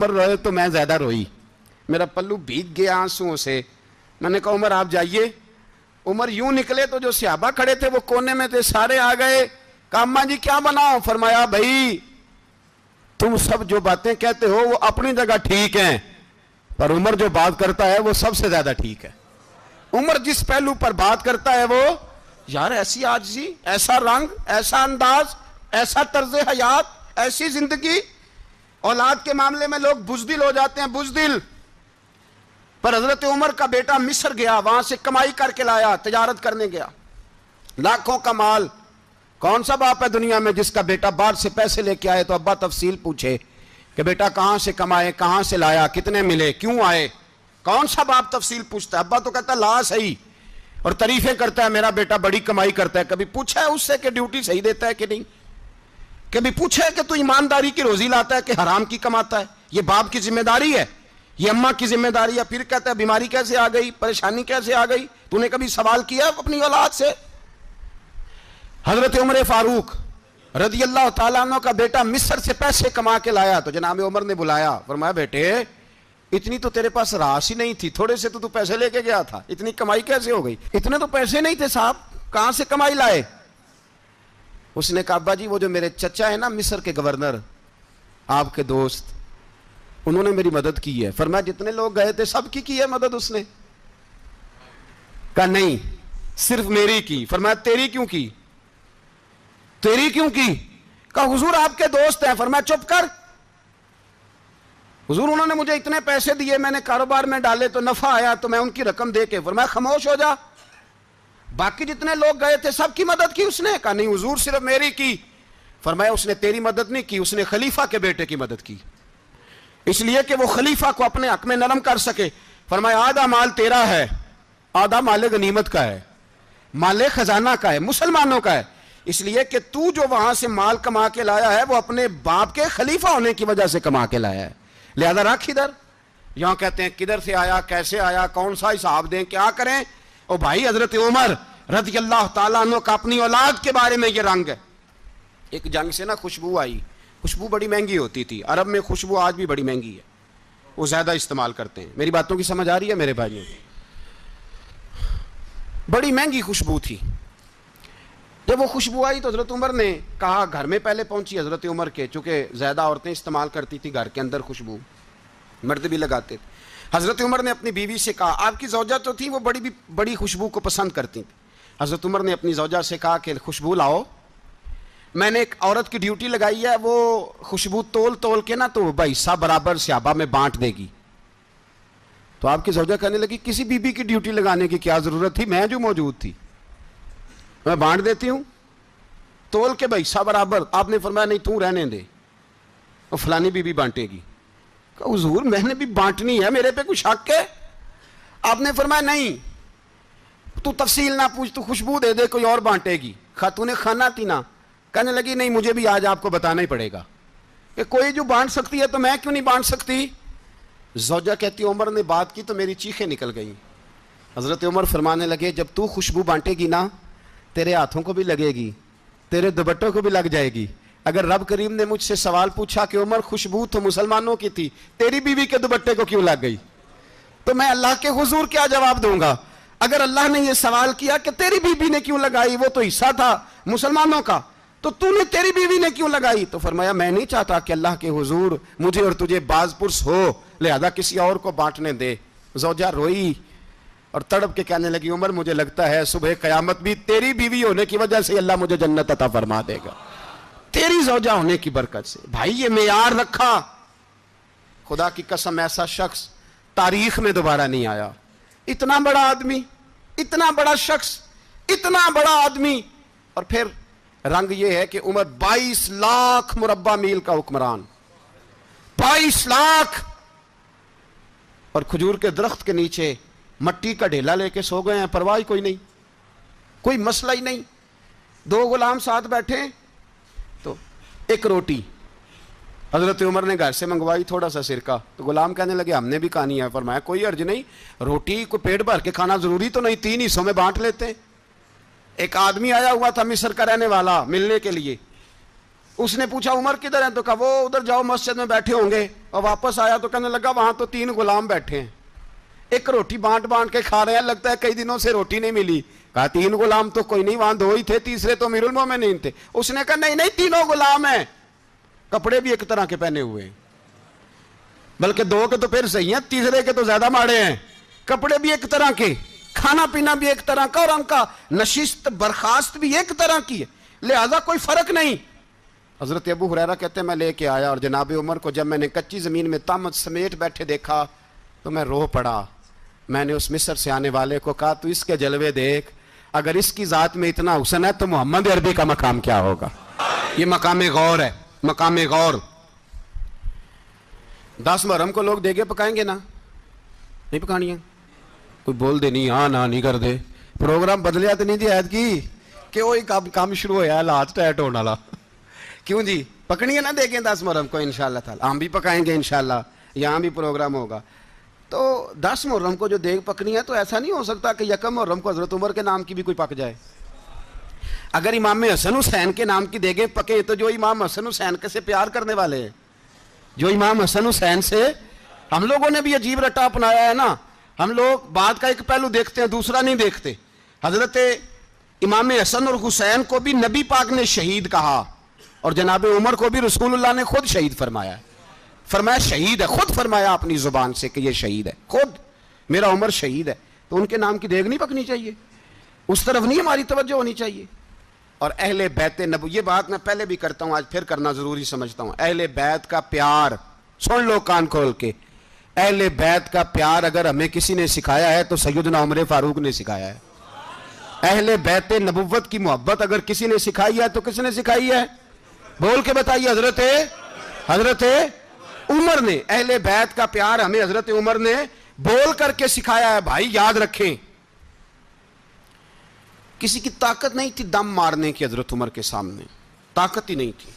عمر روئے تو میں زیادہ روئی، میرا پلو بھیگ گیا آنسوؤں سے۔ میں نے کہا عمر آپ جائیے۔ عمر یوں نکلے تو جو صحابہ کھڑے تھے وہ کونے میں تھے، سارے آ گئے۔ کہا اماں جی کیا بناؤ؟ فرمایا بھائی تم سب جو باتیں کہتے ہو وہ اپنی جگہ ٹھیک ہیں، پر عمر جو بات کرتا ہے وہ سب سے زیادہ ٹھیک ہے۔ عمر جس پہلو پر بات کرتا ہے وہ یار ایسی عاجزی، ایسا رنگ، ایسا انداز، ایسا طرز حیات، ایسی زندگی۔ اولاد کے معاملے میں لوگ بزدل ہو جاتے ہیں، بزدل، پر حضرت عمر کا بیٹا مصر گیا، وہاں سے کمائی کر کے لایا، تجارت کرنے گیا، لاکھوں کا مال۔ کون سا باپ ہے دنیا میں جس کا بیٹا باہر سے پیسے لے کے آئے تو ابا تفصیل پوچھے کہ بیٹا کہاں سے کمائے، کہاں سے لایا، کتنے ملے، کیوں آئے؟ کون سا باپ تفصیل پوچھتا ہے؟ ابا تو کہتا ہے لا صحیح، اور تعریفیں کرتا ہے میرا بیٹا بڑی کمائی کرتا ہے۔ کبھی پوچھا ہے اس سے کہ ڈیوٹی صحیح دیتا ہے کہ نہیں؟ کبھی پوچھا ہے کہ تو ایمانداری کی روزی لاتا ہے کہ حرام کی کماتا ہے؟ یہ باپ کی ذمہ داری ہے، یہ اماں کی ذمہ داری ہے۔ پھر کہتا ہے بیماری کیسے آ گئی، پریشانی کیسے آ گئی؟ تو نے کبھی سوال کیا اپنی اولاد سے؟ حضرت عمر فاروق رضی اللہ تعالیٰ عنہ کا بیٹا مصر سے پیسے کما کے لایا تو جناب عمر نے بلایا، فرمایا بیٹے اتنی تو تیرے پاس راس ہی نہیں تھی، تھوڑے سے تو پیسے لے کے گیا تھا، اتنی کمائی کیسے ہو گئی؟ اتنے تو پیسے نہیں تھے صاحب، کہاں سے کمائی لائے؟ اس نے کہا ابا جی وہ جو میرے چچا ہے نا مصر کے گورنر، آپ کے دوست، انہوں نے میری مدد کی ہے۔ فرمایا جتنے لوگ گئے تھے سب کی ہے مدد اس نے؟ کہا نہیں صرف میری کی۔ فرمایا تیری کیوں کی؟ تیری کیوں کی؟ کہا حضور آپ کے دوست ہیں۔ فرمایا چپ کر، حضور انہوں نے مجھے اتنے پیسے دیے، میں نے کاروبار میں ڈالے تو نفع آیا تو میں ان کی رقم دے کے۔ فرمایا خاموش ہو جا، باقی جتنے لوگ گئے تھے سب کی مدد کی اس نے؟ کہا نہیں حضور صرف میری کی۔ فرمایا اس نے تیری مدد نہیں کی، اس نے خلیفہ کے بیٹے کی مدد کی، اس لیے کہ وہ خلیفہ کو اپنے حق میں نرم کر سکے۔ فرمایا آدھا مال تیرا ہے، آدھا مال غنیمت کا ہے، مال خزانہ کا ہے، مسلمانوں کا ہے، اس لیے کہ تو جو وہاں سے مال کما کے لایا ہے وہ اپنے باپ کے خلیفہ ہونے کی وجہ سے کما کے لایا ہے، لہذا رکھ ادھر۔ یہاں کہتے ہیں کدھر سے آیا، کیسے آیا، کون سا حساب دیں، کیا کریں؟ او بھائی حضرت عمر رضی اللہ تعالیٰ عنہ کا اپنی اولاد کے بارے میں یہ رنگ ہے۔ ایک جنگ سے نا خوشبو آئی، خوشبو بڑی مہنگی ہوتی تھی، عرب میں خوشبو آج بھی بڑی مہنگی ہے، وہ زیادہ استعمال کرتے ہیں۔ میری باتوں کی سمجھ آ رہی ہے میرے بھائیوں؟ بڑی مہنگی خوشبو تھی۔ جب وہ خوشبو آئی تو حضرت عمر نے کہا، گھر میں پہلے پہنچی حضرت عمر کے، چونکہ زیادہ عورتیں استعمال کرتی تھی گھر کے اندر خوشبو، مرد بھی لگاتے تھے۔ حضرت عمر نے اپنی بیوی سے کہا، آپ کی زوجہ تو تھی وہ بڑی خوشبو کو پسند کرتی تھی۔ حضرت عمر نے اپنی زوجہ سے کہا کہ خوشبو لاؤ، میں نے ایک عورت کی ڈیوٹی لگائی ہے، وہ خوشبو تول تول کے نا تو حصہ برابر صحابہ میں بانٹ دے گی۔ تو آپ کی زوجہ کہنے لگی کسی بی بی کی ڈیوٹی لگانے کی کیا ضرورت تھی، میں جو موجود تھی میں بانٹ دیتی ہوں تول کے حصہ برابر۔ آپ نے فرمایا نہیں تو رہنے دے، اور فلانی بی بی بانٹے گی۔ کہا حضور میں نے بھی بانٹنی ہے، میرے پہ کوئی شک ہے؟ آپ نے فرمایا نہیں تو تفصیل نہ پوچھ، تو خوشبو دے دے، کوئی اور بانٹے گی۔ خاتون خانہ تھی نا، کہنے لگی نہیں مجھے بھی آج آپ کو بتانا ہی پڑے گا کہ کوئی جو بانٹ سکتی ہے تو میں کیوں نہیں بانٹ سکتی؟ زوجہ کہتی عمر نے بات کی تو میری چیخیں نکل گئیں۔ حضرت عمر فرمانے لگے جب تو خوشبو بانٹے گی نا تیرے ہاتھوں کو بھی لگے گی، تیرے دوپٹوں کو بھی لگ جائے گی۔ اگر رب کریم نے مجھ سے سوال پوچھا کہ عمر خوشبو تو مسلمانوں کی تھی، تیری بیوی کے دوپٹے کو کیوں لگ گئی، تو میں اللہ کے حضور کیا جواب دوں گا؟ اگر اللہ نے یہ سوال کیا کہ تیری بیوی نے کیوں لگائی، وہ تو حصہ تھا مسلمانوں کا، تو نے تیری بیوی نے کیوں لگائی؟ تو فرمایا میں نہیں چاہتا کہ اللہ کے حضور مجھے اور تجھے باز پرس ہو، لہذا کسی اور کو بانٹنے دے۔ زوجہ روئی اور تڑپ کے کہنے لگی عمر مجھے لگتا ہے صبح قیامت بھی تیری بیوی ہونے کی وجہ سے اللہ مجھے جنت عطا فرما دے گا، تیری زوجہ ہونے کی برکت سے۔ بھائی یہ معیار رکھا، خدا کی قسم ایسا شخص تاریخ میں دوبارہ نہیں آیا۔ اتنا بڑا آدمی، اتنا بڑا شخص، اتنا بڑا آدمی، اور پھر رنگ یہ ہے کہ عمر 22 لاکھ مربع میل کا حکمران، 22 لاکھ، اور کھجور کے درخت کے نیچے مٹی کا ڈھیلا لے کے سو گئے ہیں، پرواہ کوئی نہیں، کوئی مسئلہ ہی نہیں۔ دو غلام ساتھ بیٹھے تو ایک روٹی حضرت عمر نے گھر سے منگوائی، تھوڑا سا سرکہ، تو غلام کہنے لگے ہم نے بھی کھانی ہے۔ فرمایا کوئی حرج نہیں، روٹی کو پیٹ بھر کے کھانا ضروری تو نہیں، 3 حصوں میں بانٹ لیتے ہیں۔ ایک آدمی آیا ہوا تھا مصر کا رہنے والا ملنے کے لیے، اس نے پوچھا عمر کدھر ہیں؟ تو کہا وہ ادھر جاؤ مسجد میں بیٹھے ہوں گے. اور واپس آیا تو کہنے لگا وہاں تو 3 غلام بیٹھے ہیں, ایک روٹی بانٹ بانٹ کے کھا رہے ہیں, لگتا ہے کئی دنوں سے روٹی نہیں ملی. کہا 3 غلام تو کوئی نہیں, وہاں 2 ہی تھے, تیسرے تو امیر المومنین تھے. اس نے کہا نہیں نہیں 3 غلام ہیں, کپڑے بھی ایک طرح کے پہنے ہوئے ہیں, بلکہ 2 کے تو پھر صحیح ہیں, تیسرے کے تو زیادہ ماڑے ہیں. کپڑے بھی ایک طرح کے, کھانا پینا بھی ایک طرح کا, اور ان کا نشست برخاست بھی ایک طرح کی ہے, لہذا کوئی فرق نہیں. حضرت ابو ہریرہ کہتے ہیں میں لے کے آیا, اور جناب عمر کو جب میں نے کچی زمین میں تامت سمیٹ بیٹھے دیکھا تو میں رو پڑا. میں نے اس مصر سے آنے والے کو کہا تو اس کے جلوے دیکھ, اگر اس کی ذات میں اتنا حسن ہے تو محمد عربی کا مقام کیا ہوگا. یہ مقام غور ہے, مقام غور. 10 محرم کو لوگ دیگے پکائیں گے نا, نہیں پکانی ہے؟ کوئی بول دے نہیں, ہاں نہ نہیں کر دے, پروگرام بدلیا تو نہیں دی عید کی کہ وہی کام شروع ہوا ہے لات ٹائٹ ہونے والا. کیوں جی, پکنی ہے نا دیگیں 10 محرم کو انشاءاللہ تعالی, ہم بھی پکائیں گے انشاءاللہ, یہاں بھی پروگرام ہوگا. تو 10 محرم کو جو دیگ پکنی ہے تو ایسا نہیں ہو سکتا کہ 1 محرم کو حضرت عمر کے نام کی بھی کوئی پک جائے. اگر امام حسن حسین کے نام کی دیگیں پکیں تو جو امام حسن حسین کے سے پیار کرنے والے ہیں, جو امام حسن حسین سے, ہم لوگوں نے بھی عجیب رٹا اپنایا ہے نا, ہم لوگ بات کا ایک پہلو دیکھتے ہیں دوسرا نہیں دیکھتے. حضرت امام حسن اور حسین کو بھی نبی پاک نے شہید کہا, اور جناب عمر کو بھی رسول اللہ نے خود شہید فرمایا ہے. فرمایا شہید ہے, خود فرمایا اپنی زبان سے کہ یہ شہید ہے, خود میرا عمر شہید ہے. تو ان کے نام کی دیگ نہیں پکنی چاہیے, اس طرف نہیں ہماری توجہ ہونی چاہیے. اور اہل بیت نبو, یہ بات میں پہلے بھی کرتا ہوں, آج پھر کرنا ضروری سمجھتا ہوں. اہل بیت کا پیار سن لو کان کھول کے, اہل بیت کا پیار اگر ہمیں کسی نے سکھایا ہے تو سیدنا عمر فاروق نے سکھایا ہے. اہل بیت نبوت کی محبت اگر کسی نے سکھائی ہے تو کس نے سکھائی ہے؟ بول کے بتائیے. حضرت عمر نے. اہل بیت کا پیار ہمیں حضرت عمر نے بول کر کے سکھایا ہے. بھائی یاد رکھیں, کسی کی طاقت نہیں تھی دم مارنے کی حضرت عمر کے سامنے, طاقت ہی نہیں تھی.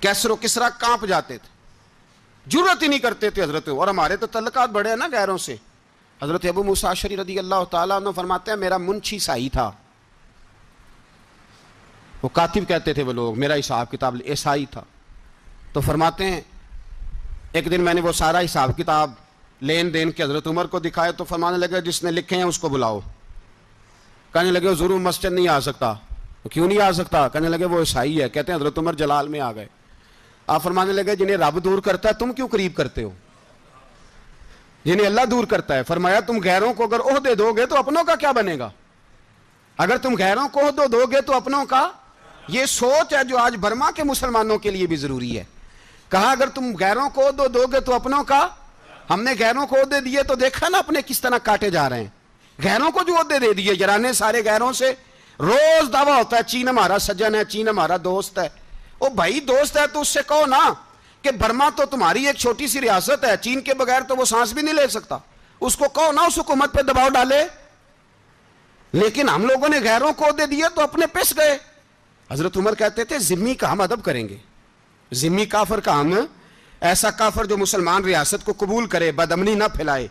کیسر و کسرا کانپ جاتے تھے, جرأت ہی نہیں کرتے تھے حضرت. اور ہمارے تو تعلقات بڑے ہیں نا غیروں سے. حضرت ابو موسیٰ اشعری رضی اللہ تعالیٰ عنہ فرماتے ہیں میرا منشی عیسائی تھا, وہ کاتب کہتے تھے وہ لوگ, میرا حساب کتاب عیسائی تھا. تو فرماتے ہیں ایک دن میں نے وہ سارا حساب کتاب لین دین کے حضرت عمر کو دکھائے تو فرمانے لگے جس نے لکھے ہیں اس کو بلاؤ. کہنے لگے ضرور مسجد نہیں آ سکتا. کیوں نہیں آ سکتا؟ کہنے لگے وہ عیسائی ہے. کہتے ہیں حضرت عمر جلال میں آ گئے. آپ فرمانے لگے جنہیں رب دور کرتا ہے تم کیوں قریب کرتے ہو؟ جنہیں اللہ دور کرتا ہے. فرمایا تم غیروں کو اگر عہدے دو گے تو اپنوں کا کیا بنے گا؟ اگر تم غیروں کو عہدے دو گے تو اپنوں کا. یہ سوچ ہے جو آج برما کے مسلمانوں کے لیے بھی ضروری ہے. کہا اگر تم غیروں کو عہدے دو گے تو اپنوں کا. ہم نے غیروں کو عہدے دیے تو دیکھا نا اپنے کس طرح کاٹے جا رہے ہیں. غیروں کو جو عہدے دے دیے یرانے سارے غیروں سے. روز دعویٰ ہوتا ہے چین ہمارا سجن ہے, چین ہمارا دوست ہے. او بھائی دوست ہے تو اس سے کہو نا کہ برما تو تمہاری ایک چھوٹی سی ریاست ہے, چین کے بغیر تو وہ سانس بھی نہیں لے سکتا. اس کو کہو نا اس حکومت پہ دباؤ ڈالے. لیکن ہم لوگوں نے غیروں کو عہدے دیے تو اپنے پس گئے. حضرت عمر کہتے تھے ذمی کا ہم ادب کریں گے, ذمی کافر کا ہم, ایسا کافر جو مسلمان ریاست کو قبول کرے, بدامنی نہ پھیلائے.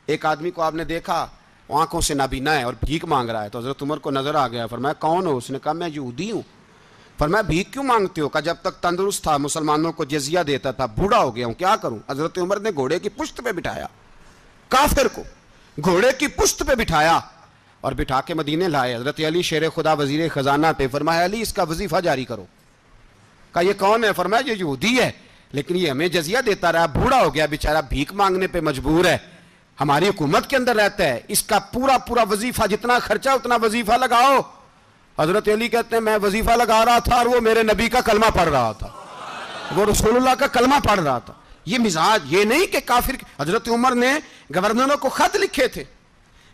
ایک آدمی کو آپ نے دیکھا آنکھوں سے نابینا ہے اور بھیک مانگ رہا ہے, تو حضرت عمر کو نظر آ گیا. فرمایا کون ہو؟ اس نے کہا میں یہودی ہوں. فرمایا بھیک کیوں مانگتے ہو؟ کہا جب تک تندرست تھا مسلمانوں کو جزیہ دیتا تھا, بوڑھا ہو گیا ہوں کیا کروں. حضرت عمر نے گھوڑے کی پشت پہ بٹھایا, کافر کو گھوڑے کی پشت پہ بٹھایا اور بٹھا کے مدینے لائے. حضرت علی شیر خدا وزیر خزانہ پہ. فرمایا علی اس کا وظیفہ جاری کرو. کہا یہ کون ہے؟ فرمایا یہ یہودی ہے لیکن یہ ہمیں جزیہ دیتا رہا, بوڑھا ہو گیا بیچارہ, بھیک مانگنے پہ مجبور ہے, ہماری حکومت کے اندر رہتا ہے, اس کا پورا وظیفہ جتنا خرچہ اتنا وظیفہ لگاؤ. حضرت علی کہتے ہیں میں وظیفہ لگا رہا تھا اور وہ میرے نبی کا کلمہ پڑھ رہا تھا, وہ رسول اللہ کا کلمہ پڑھ رہا تھا. یہ مزاج, یہ نہیں کہ کافر. حضرت عمر نے گورنروں کو خط لکھے تھے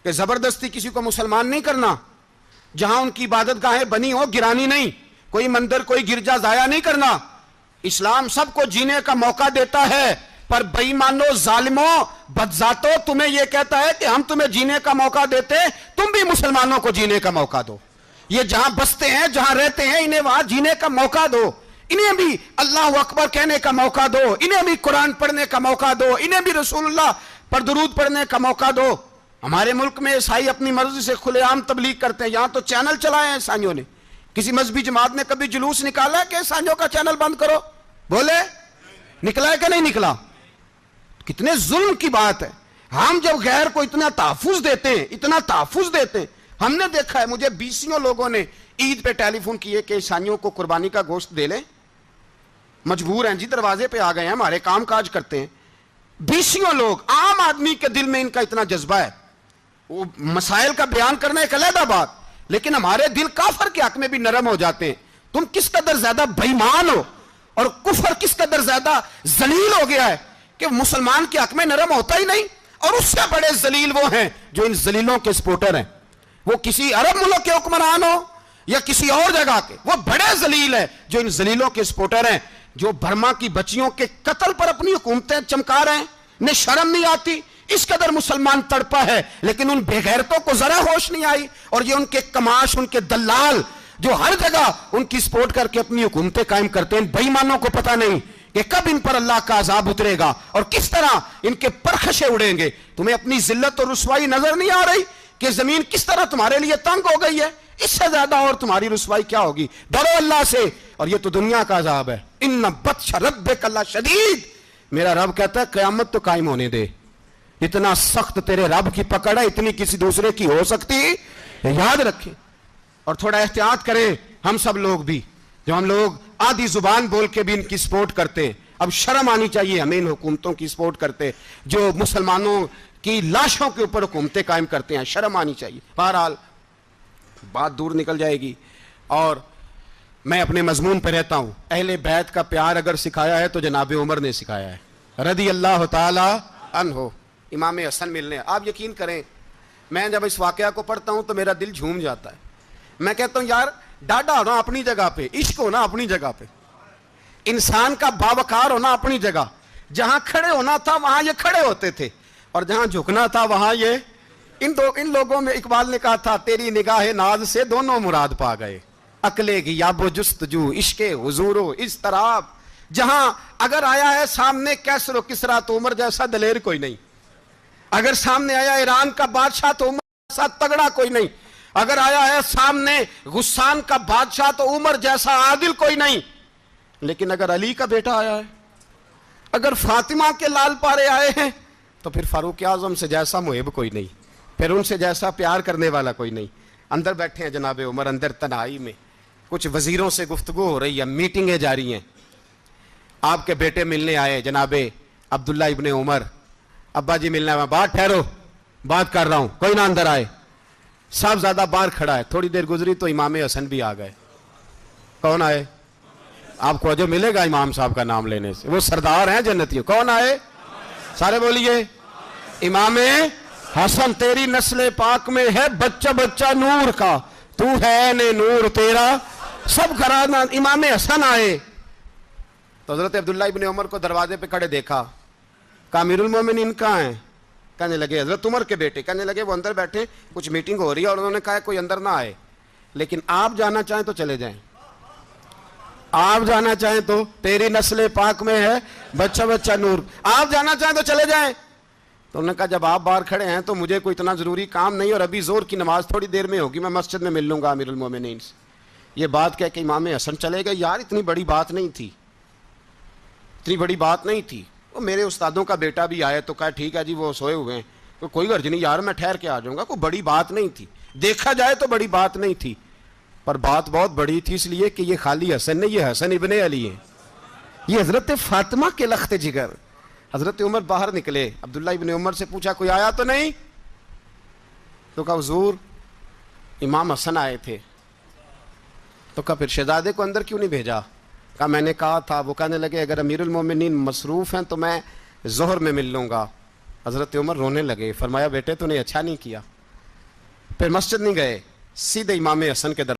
کہ زبردستی کسی کو مسلمان نہیں کرنا, جہاں ان کی عبادت گاہیں بنی ہو گرانی نہیں, کوئی مندر کوئی گرجا ضائع نہیں کرنا. اسلام سب کو جینے کا موقع دیتا ہے, پر بے ایمانو ظالموں بدذاتوں تمہیں یہ کہتا ہے کہ ہم تمہیں جینے کا موقع دیتے, تم بھی مسلمانوں کو جینے کا موقع دو. یہ جہاں بستے ہیں جہاں رہتے ہیں انہیں وہاں جینے کا موقع دو, انہیں بھی اللہ اکبر کہنے کا موقع دو, انہیں بھی قرآن پڑھنے کا موقع دو, انہیں بھی رسول اللہ پر درود پڑھنے کا موقع دو. ہمارے ملک میں عیسائی اپنی مرضی سے کھلے عام تبلیغ کرتے ہیں, یہاں تو چینل چلائے ہیں عیسائیوں نے کسی مذہبی جماعت نے کبھی جلوس نکالا ہے کہ سانجو کا چینل بند کرو؟ بولے نکلا ہے کہ نہیں نکلا؟ کتنے ظلم کی بات ہے. ہم جب غیر کو اتنا تحفظ دیتے ہیں، اتنا تحفظ دیتے ہیں. ہم نے دیکھا ہے، مجھے بیسیوں لوگوں نے عید پہ ٹیلی فون کیے کہ عیسائیوں کو قربانی کا گوشت دے لیں، مجبور ہیں جی، دروازے پہ آ گئے ہیں، ہمارے کام کاج کرتے ہیں. بیسیوں لوگ، عام آدمی کے دل میں ان کا اتنا جذبہ ہے. وہ مسائل کا بیان کرنا ایک علیحدہ بات، لیکن ہمارے دل کافر کے حق میں بھی نرم ہو جاتے ہیں. تم کس قدر زیادہ بے ایمان ہو اور کفر کس قدر زیادہ ذلیل ہو گیا ہے کہ مسلمان کے حق میں نرم ہوتا ہی نہیں. اور اس سے بڑے ذلیل وہ ہیں جو ان ذلیلوں کے سپورٹر ہیں. وہ کسی عرب ملک کے حکمران ہو یا کسی اور جگہ کے، وہ بڑے ذلیل ہیں جو ان ذلیلوں کے سپورٹر ہیں، جو برما کی بچیوں کے قتل پر اپنی حکومتیں چمکا رہے ہیں. انہیں شرم نہیں آتی. اس قدر مسلمان تڑپا ہے، لیکن ان بے غیرتوں کو ذرا ہوش نہیں آئی. اور یہ ان کے کماش، ان کے دلال جو ہر جگہ ان کی سپورٹ کر کے اپنی حکومتیں قائم کرتے ہیں، بے ایمانوں کو پتہ نہیں کہ کب ان پر اللہ کا عذاب اترے گا اور کس طرح ان کے پرخشے اڑیں گے. تمہیں اپنی ذلت اور رسوائی نظر نہیں آ رہی کہ زمین کس طرح تمہارے لیے تنگ ہو گئی ہے؟ اس سے زیادہ اور تمہاری رسوائی کیا ہوگی؟ ڈرو اللہ سے. اور یہ تو دنیا کا عذاب ہے. ان بطش ربک لشدید. میرا رب کہتا ہے قیامت تو قائم ہونے دے. اتنا سخت تیرے رب کی پکڑ ہے، اتنی کسی دوسرے کی ہو سکتی؟ یاد رکھیں اور تھوڑا احتیاط کریں. ہم سب لوگ بھی، جو ہم لوگ آدھی زبان بول کے بھی ان کی سپورٹ کرتے ہیں، اب شرم آنی چاہیے ہمیں ان حکومتوں کی سپورٹ کرتے جو مسلمانوں کی لاشوں کے اوپر حکومتیں قائم کرتے ہیں. شرم آنی چاہیے. بہرحال بات دور نکل جائے گی اور میں اپنے مضمون پہ رہتا ہوں. اہل بیت کا پیار اگر سکھایا ہے تو جناب عمر نے سکھایا ہے رضی اللہ تعالی عنہ. امام حسن ملنے، آپ یقین کریں میں جب اس واقعہ کو پڑھتا ہوں تو میرا دل جھوم جاتا ہے. میں کہتا ہوں یار، ڈاڈا ہونا اپنی جگہ پہ، عشق ہونا اپنی جگہ پہ، انسان کا باوقار ہونا اپنی جگہ. جہاں کھڑے ہونا تھا وہاں یہ کھڑے ہوتے تھے، اور جہاں جھکنا تھا وہاں یہ ان لوگوں میں اقبال نے کہا تھا تیری نگاہ ناز سے دونوں مراد پا گئے، عقلے کی یاب و جستجو، عشق حضور و اضطراب. جہاں اگر آیا ہے سامنے کیسر و کسرا تو عمر جیسا دلیر کوئی نہیں. اگر سامنے آیا ایران کا بادشاہ تو عمر جیسا تگڑا کوئی نہیں. اگر آیا ہے سامنے غسان کا بادشاہ تو عمر جیسا عادل کوئی نہیں. لیکن اگر علی کا بیٹا آیا ہے، اگر فاطمہ کے لال پارے آئے ہیں، تو پھر فاروق اعظم سے جیسا محب کوئی نہیں، پھر ان سے جیسا پیار کرنے والا کوئی نہیں. اندر بیٹھے ہیں جناب عمر، اندر تنہائی میں کچھ وزیروں سے گفتگو ہو رہی ہے، میٹنگیں جاری ہیں. آپ کے بیٹے ملنے آئے جناب عبداللہ ابن عمر. ابا جی ملنا ہے. بات ٹھہرو، بات کر رہا ہوں، کوئی نہ اندر آئے. صاحب زیادہ باہر کھڑا ہے. تھوڑی دیر گزری تو امام حسن بھی آ گئے. کون آئے؟ آپ کو جو ملے گا امام صاحب کا نام لینے سے، وہ سردار ہیں جنتیوں. کون آئے؟ سارے بولیے. امام حسن، تیری نسل پاک میں ہے بچہ بچہ نور کا، تو ہے نے نور تیرا سب گھرانہ. امام حسن آئے تو حضرت عبداللہ ابن عمر کو دروازے پہ کھڑے دیکھا. کہا امیر المومنین کہاں ہیں؟ کہنے لگے حضرت عمر کے بیٹے. کہنے لگے وہ اندر بیٹھے، کچھ میٹنگ ہو رہی ہے، اور انہوں نے کہا کوئی اندر نہ آئے، لیکن آپ جانا چاہیں تو چلے جائیں. آپ جانا چاہیں تو، تیری نسل پاک میں ہے بچہ بچہ نور، آپ جانا چاہیں تو چلے جائیں. تو انہوں نے کہا جب آپ باہر کھڑے ہیں تو مجھے کوئی اتنا ضروری کام نہیں، اور ابھی زور کی نماز تھوڑی دیر میں ہوگی، میں مسجد میں مل لوں گا امیر المومنین سے. یہ بات کہہ کے امام حسن چلے گئے. یار اتنی بڑی بات نہیں تھی، اتنی بڑی بات نہیں تھی. وہ میرے استادوں کا بیٹا بھی آیا تو کہا ٹھیک ہے جی وہ سوئے ہوئے ہیں، کوئی غرض نہیں یار، میں ٹھہر کے آ جاؤں گا. کوئی بڑی بات نہیں تھی، دیکھا جائے تو بڑی بات نہیں تھی، پر بات بہت بڑی تھی، اس لیے کہ یہ خالی حسن نہیں، یہ حسن ابن علی ہے، یہ حضرت فاطمہ کے لخت جگر. حضرت عمر باہر نکلے. عبداللہ ابن عمر سے پوچھا کوئی آیا تو نہیں؟ تو کہا حضور امام حسن آئے تھے. تو کہا پھر شہزادے کو اندر کیوں نہیں بھیجا؟ کہا میں نے کہا تھا. وہ کہنے لگے اگر امیر المومنین مصروف ہیں تو میں ظہر میں مل لوں گا. حضرت عمر رونے لگے. فرمایا بیٹے تو نے اچھا نہیں کیا. پھر مسجد نہیں گئے، سیدھے امام حسن کے